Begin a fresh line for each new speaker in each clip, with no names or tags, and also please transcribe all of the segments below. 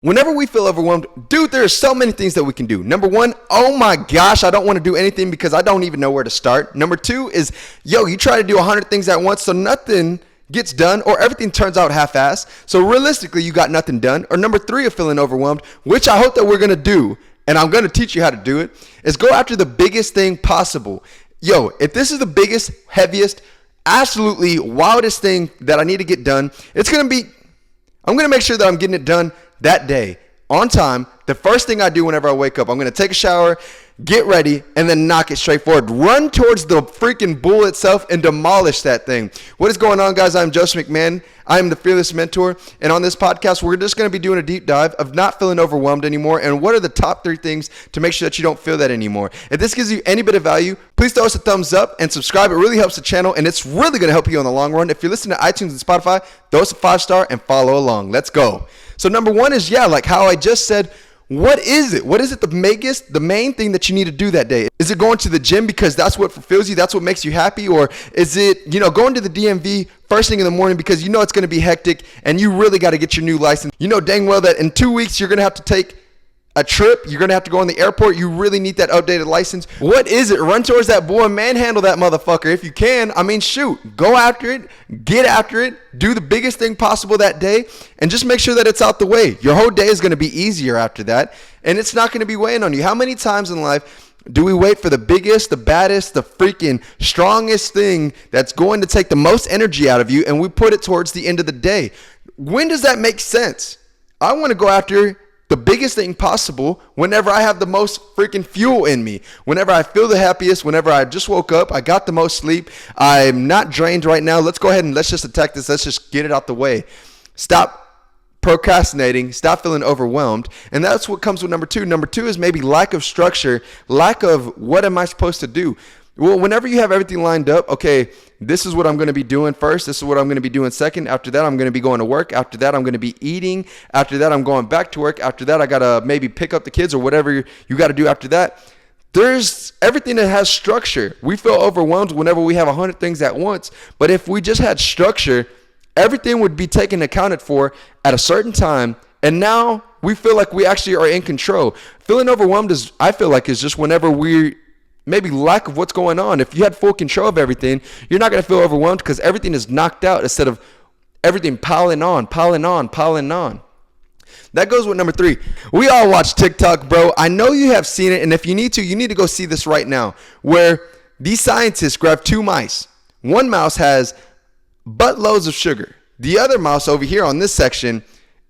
Whenever we feel overwhelmed, dude, there are so many things that we can do. Number one, oh my gosh, I don't want to do anything because I don't even know where to start. Number two is, you try to do 100 things at once so nothing gets done or everything turns out half-assed. So realistically, you got nothing done. Or number three of feeling overwhelmed, which I hope that we're going to do, and I'm going to teach you how to do it, is go after the biggest thing possible. If this is the biggest, heaviest, absolutely wildest thing that I need to get done, I'm going to make sure that I'm getting it done that day, on time. The first thing I do whenever I wake up, I'm going to take a shower, get ready, and then knock it straight forward. Run towards the freaking bull itself and demolish that thing. What is going on, guys? I'm Joseph McMahon. I am the Fearless Mentor. And on this podcast, we're just going to be doing a deep dive of not feeling overwhelmed anymore and what are the top 3 things to make sure that you don't feel that anymore. If this gives you any bit of value, please throw us a thumbs up and subscribe. It really helps the channel, and it's really going to help you in the long run. If you're listening to iTunes and Spotify, throw us a 5-star and follow along. Let's go. So number one is, like how I just said, what is it? What is it the main thing that you need to do that day? Is it going to the gym because that's what fulfills you? That's what makes you happy? Or is it, going to the DMV first thing in the morning because you know it's going to be hectic and you really got to get your new license? You know dang well that in 2 weeks you're going to have to take a trip. You're going to have to go in the airport. You really need that updated license. What is it? Run towards that boy and manhandle that motherfucker if you can. Shoot. Go after it. Get after it. Do the biggest thing possible that day and just make sure that it's out the way. Your whole day is going to be easier after that, and it's not going to be weighing on you. How many times in life do we wait for the biggest, the baddest, the freaking strongest thing that's going to take the most energy out of you, and we put it towards the end of the day? When does that make sense? I want to go after the biggest thing possible whenever I have the most freaking fuel in me, whenever I feel the happiest, whenever I just woke up, I got the most sleep, I'm not drained right now. Let's go ahead and let's just attack this. Let's just get it out the way. Stop procrastinating, stop feeling overwhelmed. And that's what comes with number two. Number two is maybe lack of structure, lack of what am I supposed to do? Well, whenever you have everything lined up, okay, this is what I'm going to be doing first. This is what I'm going to be doing second. After that, I'm going to be going to work. After that, I'm going to be eating. After that, I'm going back to work. After that, I got to maybe pick up the kids or whatever you got to do after that. There's everything that has structure. We feel overwhelmed whenever we have 100 things at once. But if we just had structure, everything would be taken accounted for at a certain time. And now we feel like we actually are in control. Feeling overwhelmed I feel like is just whenever we maybe lack of what's going on. If you had full control of everything, you're not going to feel overwhelmed because everything is knocked out instead of everything piling on. That goes with number 3. We all watch TikTok, bro. I know you have seen it, and if you need to go see this right now, where these scientists grab 2 mice. One mouse has buttloads of sugar. The other mouse over here on this section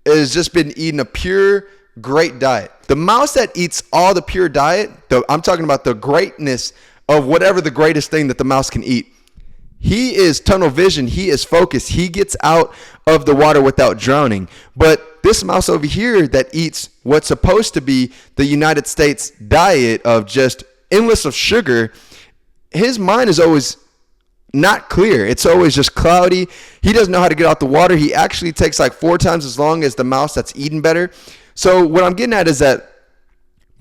has just been eating a pure great diet. The mouse that eats all the pure diet, I'm talking about the greatness of whatever the greatest thing that the mouse can eat. He is tunnel vision. He is focused. He gets out of the water without drowning. But this mouse over here that eats what's supposed to be the United States diet of just endless of sugar, his mind is always not clear. It's always just cloudy. He doesn't know how to get out the water. He actually takes like 4 times as long as the mouse that's eating better. So what I'm getting at is that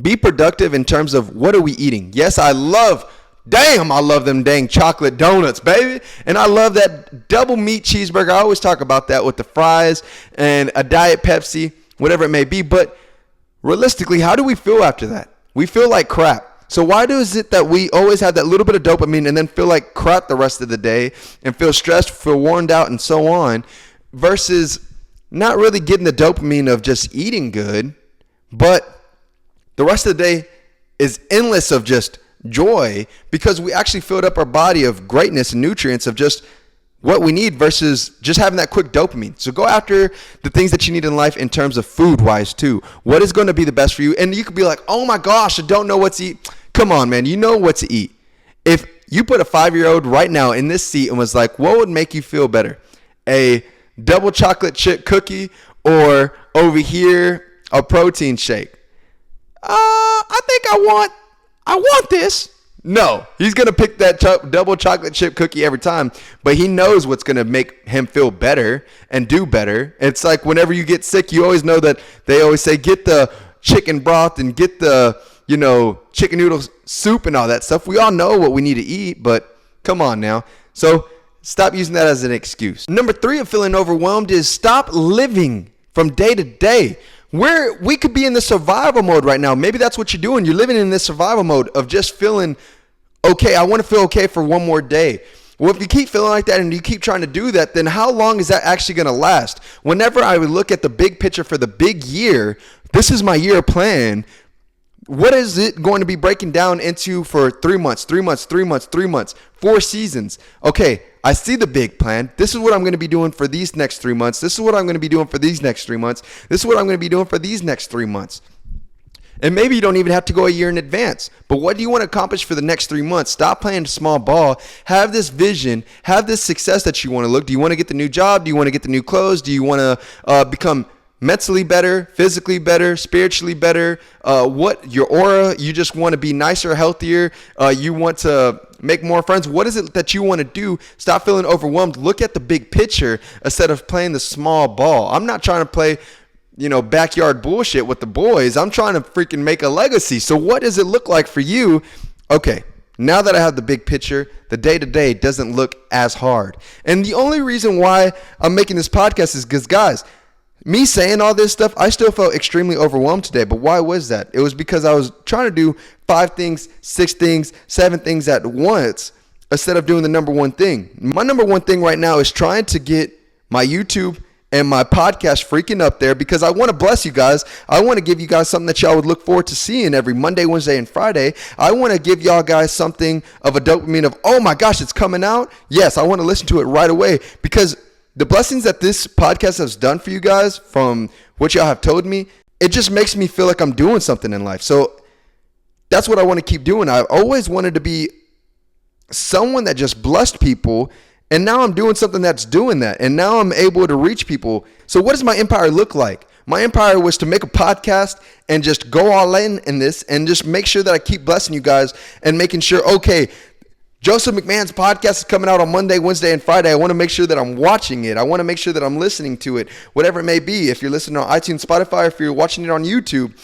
be productive in terms of what are we eating. Yes, I love them dang chocolate donuts, baby. And I love that double meat cheeseburger. I always talk about that with the fries and a Diet Pepsi, whatever it may be. But realistically, how do we feel after that? We feel like crap. So why is it that we always have that little bit of dopamine and then feel like crap the rest of the day and feel stressed, feel worn out, and so on, versus not really getting the dopamine of just eating good, but the rest of the day is endless of just joy because we actually filled up our body of greatness and nutrients of just what we need versus just having that quick dopamine. So go after the things that you need in life in terms of food-wise too. What is going to be the best for you? And you could be like, oh my gosh, I don't know what to eat. Come on, man. You know what to eat. If you put a 5-year-old right now in this seat and was like, what would make you feel better? A double chocolate chip cookie or over here a protein shake? I think I want this. No, he's going to pick that double chocolate chip cookie every time, but he knows what's going to make him feel better and do better. It's like whenever you get sick, you always know that they always say, get the chicken broth and get the, chicken noodle soup and all that stuff. We all know what we need to eat, but come on now. So stop using that as an excuse. Number 3 of feeling overwhelmed is stop living from day to day. We could be in the survival mode right now. Maybe that's what you're doing. You're living in this survival mode of just feeling okay. I want to feel okay for one more day. Well, if you keep feeling like that and you keep trying to do that, then how long is that actually going to last? Whenever I would look at the big picture for the big year, this is my year plan. What is it going to be breaking down into for 3 months, 3 months, 3 months, 3 months, 4 seasons? Okay, I see the big plan. This is what I'm going to be doing for these next 3 months. This is what I'm going to be doing for these next 3 months. This is what I'm going to be doing for these next 3 months. And maybe you don't even have to go a year in advance. But what do you want to accomplish for the next 3 months? Stop playing small ball. Have this vision. Have this success that you want to look. Do you want to get the new job? Do you want to get the new clothes? Do you want to become mentally better, physically better, spiritually better? What your aura? You just want to be nicer, healthier. You want to make more friends. What is it that you want to do? Stop feeling overwhelmed. Look at the big picture instead of playing the small ball. I'm not trying to play backyard bullshit with the boys. I'm trying to freaking make a legacy. So what does it look like for you? Okay, now that I have the big picture, the day-to-day doesn't look as hard. And the only reason why I'm making this podcast is because, guys, me saying all this stuff, I still felt extremely overwhelmed today. But why was that? It was because I was trying to do 5 things, 6 things, 7 things at once instead of doing the number one thing. My number one thing right now is trying to get my YouTube and my podcast freaking up there because I want to bless you guys. I want to give you guys something that y'all would look forward to seeing every Monday, Wednesday, and Friday. I want to give y'all guys something of a dopamine of, oh my gosh, it's coming out. Yes, I want to listen to it right away because the blessings that this podcast has done for you guys from what y'all have told me, it just makes me feel like I'm doing something in life. So that's what I want to keep doing. I've always wanted to be someone that just blessed people. And now I'm doing something that's doing that. And now I'm able to reach people. So what does my empire look like? My empire was to make a podcast and just go all in this and just make sure that I keep blessing you guys and making sure, okay, Joseph McMahon's podcast is coming out on Monday, Wednesday, and Friday. I want to make sure that I'm watching it. I want to make sure that I'm listening to it, whatever it may be. If you're listening on iTunes, Spotify, if you're watching it on YouTube.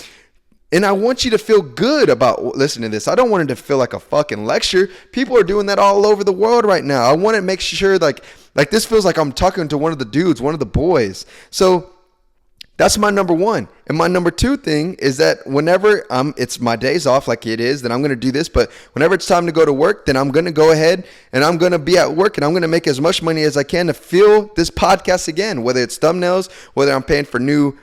And I want you to feel good about listening to this. I don't want it to feel like a fucking lecture. People are doing that all over the world right now. I want to make sure like this feels like I'm talking to one of the dudes, one of the boys. So that's my number one. And my number two thing is that whenever it's my days off like it is, then I'm going to do this. But whenever it's time to go to work, then I'm going to go ahead and I'm going to be at work and I'm going to make as much money as I can to fill this podcast again, whether it's thumbnails, whether I'm paying for new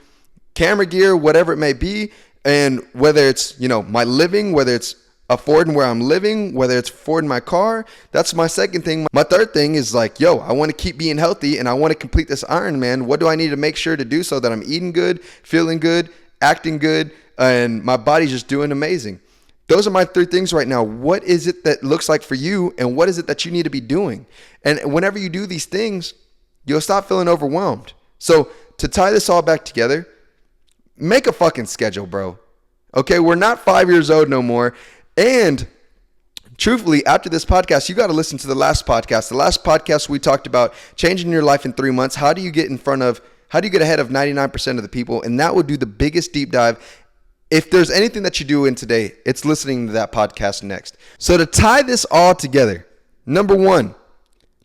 camera gear, whatever it may be. And whether it's, my living, whether it's affording where I'm living, whether it's affording my car, that's my second thing. My third thing is I want to keep being healthy and I want to complete this Ironman. What do I need to make sure to do so that I'm eating good, feeling good, acting good, and my body's just doing amazing? Those are my 3 things right now. What is it that looks like for you and what is it that you need to be doing? And whenever you do these things, you'll stop feeling overwhelmed. So to tie this all back together, make a fucking schedule, bro. Okay, we're not 5 years old no more. And truthfully, after this podcast, you got to listen to the last podcast. The last podcast we talked about changing your life in 3 months. How do you get ahead of 99% of the people? And that would do the biggest deep dive. If there's anything that you do in today, it's listening to that podcast next. So to tie this all together, number 1,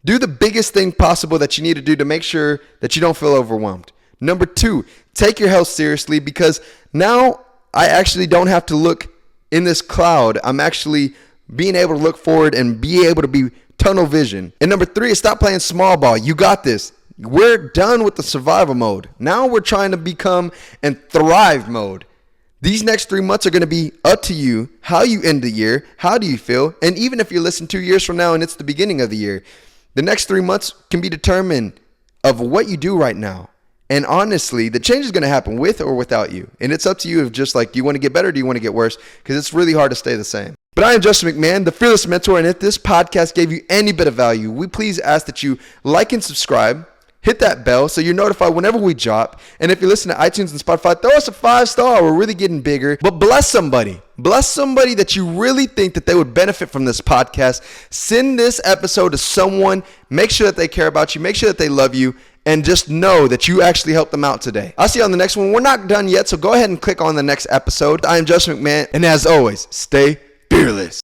do the biggest thing possible that you need to do to make sure that you don't feel overwhelmed. Number 2, take your health seriously because now I actually don't have to look in this cloud. I'm actually being able to look forward and be able to be tunnel vision. And number 3 is stop playing small ball. You got this. We're done with the survival mode. Now we're trying to become in thrive mode. These next 3 months are going to be up to you, how you end the year, how do you feel, and even if you listen 2 years from now and it's the beginning of the year, the next 3 months can be determined of what you do right now. And honestly, the change is going to happen with or without you. And it's up to you of just do you want to get better or do you want to get worse? Because it's really hard to stay the same. But I am Justin McMahon, the Fearless Mentor. And if this podcast gave you any bit of value, we please ask that you like and subscribe. Hit that bell so you're notified whenever we drop. And if you listen to iTunes and Spotify, throw us a 5-star. We're really getting bigger. But bless somebody. Bless somebody that you really think that they would benefit from this podcast. Send this episode to someone. Make sure that they care about you. Make sure that they love you. And just know that you actually helped them out today. I'll see you on the next one. We're not done yet, so go ahead and click on the next episode. I am Justin McMahon. And as always, stay fearless.